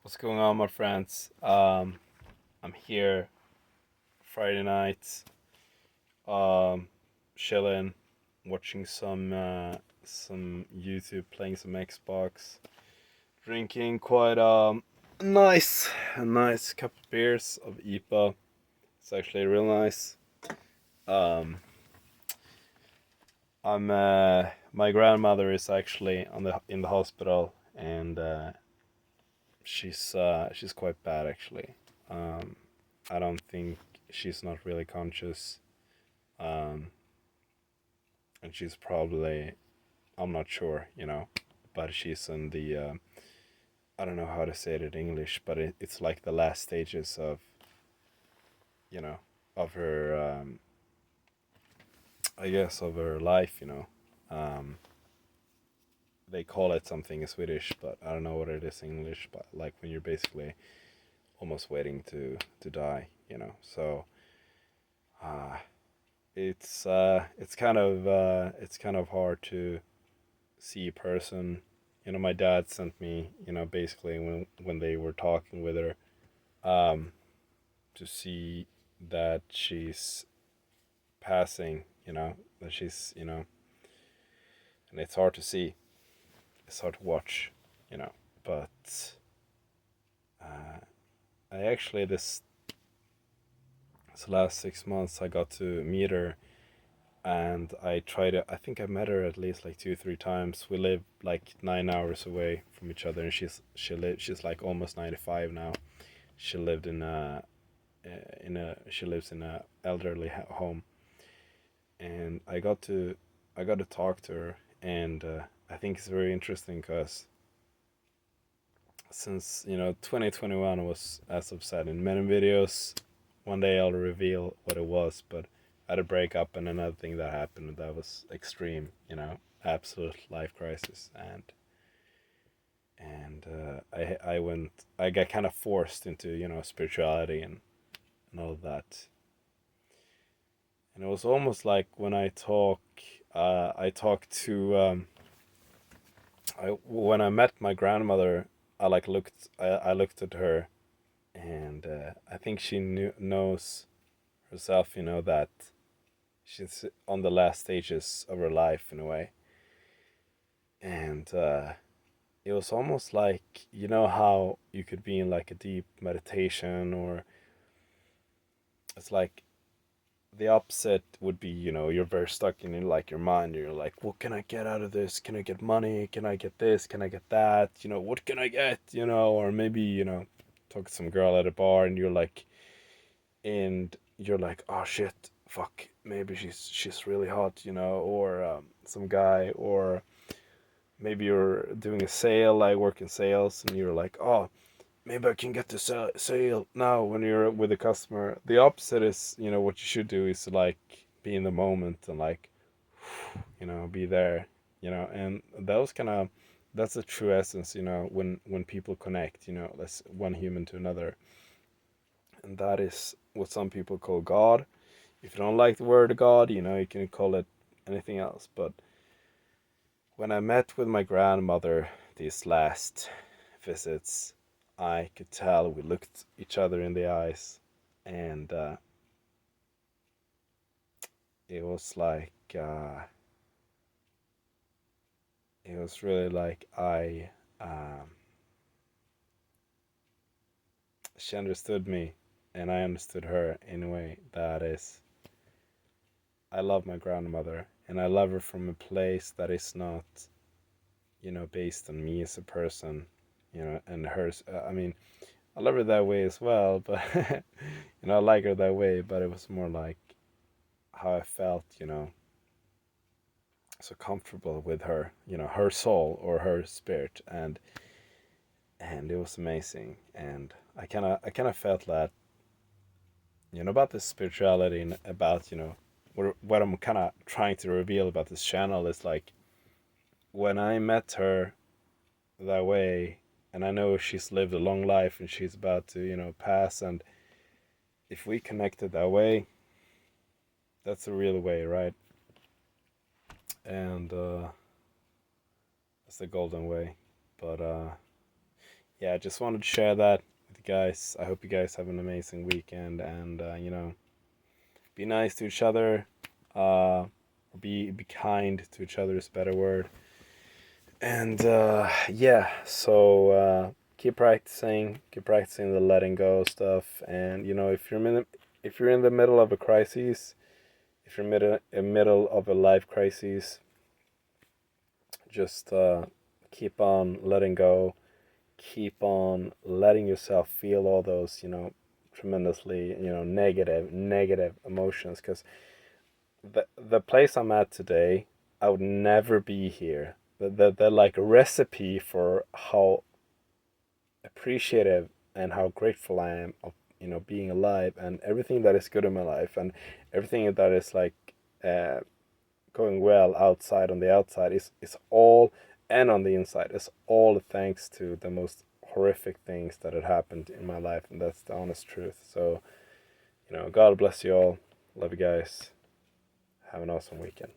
What's going on, my friends? I'm here Friday night, um, chilling, watching some YouTube, playing some Xbox, drinking quite nice a nice cup of beers of IPA. It's actually real nice. Um, I'm My grandmother is actually in the hospital, and she's quite bad actually. Um, I don't think she's not really conscious, um, and she's probably, I'm not sure, but she's in the I don't know how to say it in English, but it's like the last stages of you know of her I guess of her life. Um, they call it something in Swedish, but I don't know what it is in English. But like when you're basically almost waiting to die. So uh, it's kind of hard to see a person. My dad sent me, basically when they were talking with her, um, to see that she's passing. That she's, and it's hard to see. It's hard to watch. You know, but I actually this last 6 months I got to meet her, and I think I met her at least like 2 3 times. We live like 9 hours away from each other, and she's like almost 95 now. She lived she lives in a elderly home, and I got to talk to her, and I think it's very interesting because since 2021 was, as I've said in many videos, one day I'll reveal what it was, but I had a breakup and another thing that happened that was extreme, absolute life crisis, and I got kind of forced into spirituality and all of that, and it was almost like when I talk to when I met my grandmother, I looked at her, and I think she knows herself, that she's on the last stages of her life in a way, and it was almost like, how you could be in like a deep meditation, or it's like the opposite would be, you're very stuck in like your mind. You're like, what can I get out of this? Can I get money? Can I get this? Can I get that? What can I get? Or maybe, talk to some girl at a bar, and you're like, oh shit, fuck, maybe she's really hot, or some guy, or maybe you're doing a sale, like work in sales, and you're like, oh, maybe I can get the sale now. When you're with a customer, the opposite is, what you should do is like be in the moment and like, be there, and that's the true essence, when people connect, that's one human to another, and that is what some people call God. If you don't like the word God, you can call it anything else. But when I met with my grandmother these last visits, I could tell we looked each other in the eyes, and it was like it was really like she understood me, and I understood her in a way that is, I love my grandmother, and I love her from a place that is not, based on me as a person, and hers. I mean, I love her that way as well, but I like her that way. But it was more like how I felt, so comfortable with her, her soul or her spirit, and it was amazing. And I kind of felt that, about this spirituality, and about, what I'm kind of trying to reveal about this channel is like, when I met her that way, and I know she's lived a long life and she's about to, pass, and if we connected that way, that's the real way, right? And that's the golden way. But yeah, I just wanted to share that with you guys. I hope you guys have an amazing weekend, and be nice to each other. Be kind to each other is a better word. And yeah, so keep practicing the letting go stuff. And if you're in the middle of a crisis, if you're middle of a life crisis, just keep on letting go. Keep on letting yourself feel all those tremendously negative emotions, because the place I'm at today, I would never be here. The like recipe for how appreciative and how grateful I am of being alive and everything that is good in my life and everything that is like uh, going well outside on the outside is all, and on the inside is all thanks to the most horrific things that had happened in my life, and that's the honest truth. So God bless you all. Love you guys. Have an awesome weekend.